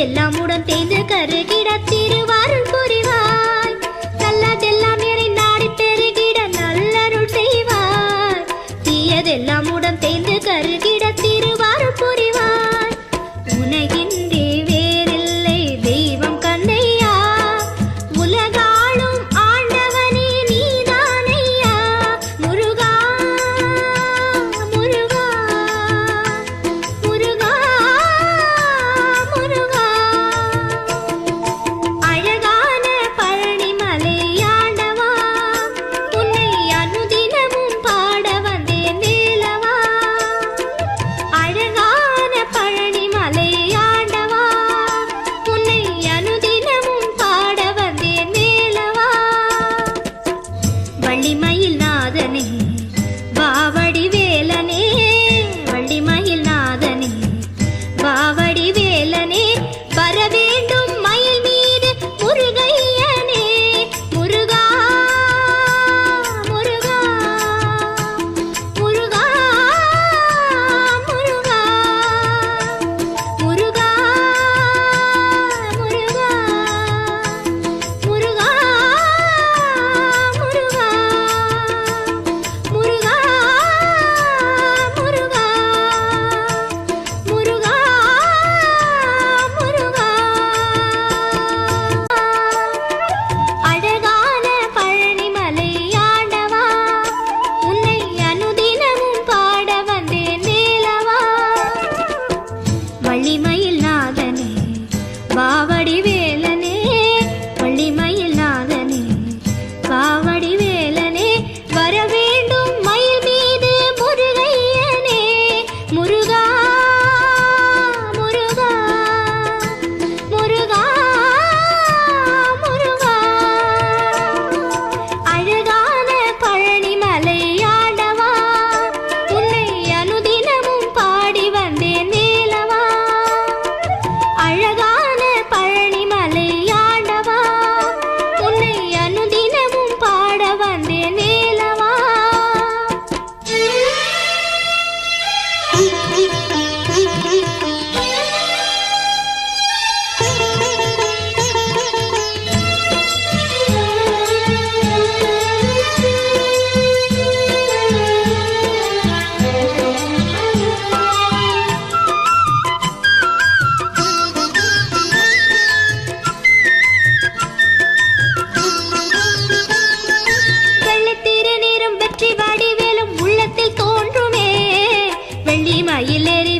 தீயதெல்லாம் உடன் தேய்ந்து கருகிட திருவாருள் புரிவாய். நல்லதெல்லாம் எனை நாடி பெருகிட நல்லருள் செய்வாய். தீயதெல்லாம் உடன் தேய்ந்து கருகிட திருவாருள் புரிவாய். உனகின்றே வேறில்லை தெய்வம் கண்ணையா, உலகாளும் ஆண்டவனே நீதானையா. முருகா முருகா முருகா முருகா. அழகான பழனிமலை ஆண்டவா, உன்னை அனுதினமும் பாட வந்தேன் வேலவா. அழகான பழனிமலை ஆண்டவா, உன்னை அனுதினமும் பாட வந்தேன் வேலவா. வள்ளிமயில் நாதனே வாவடி வேலனே, வள்ளிமயில் நாதனே வாவடி வேலனே, வர வேண்டும் மயில் மீது முருகையனே. முருகா முருகா முருகா முருகா முருகா முருகா முருகா முருகா முருகா முருகா முருகா முருகா. அழகான பழனிமலை ஆண்டவா, உன்னை அனுதினமும் பாட வந்தேன் வேலவா. வள்ளிமயில் நாதனே வாவடி வேலனே, வள்ளிமயில் நாதனே வாவடி வேலனே, வர வேண்டும் மயில் மீது முருகையனே. முருகா முருகா முருகா முருகா. அழகான பழனிமலை ஆண்டவா, உன்னை அனுதினமும் பாடி வந்தேன் வேலவா. அழகான பழனிமலை ஆண்டவா, உன்னை அனுதினமும் பாட வந்தேன் வேலவா. வெள்ளித்திரு நீரும் வெற்றி வடிவேலும் உள்ளத்தில் தோன்றுமே. வெள்ளி மயிலேறி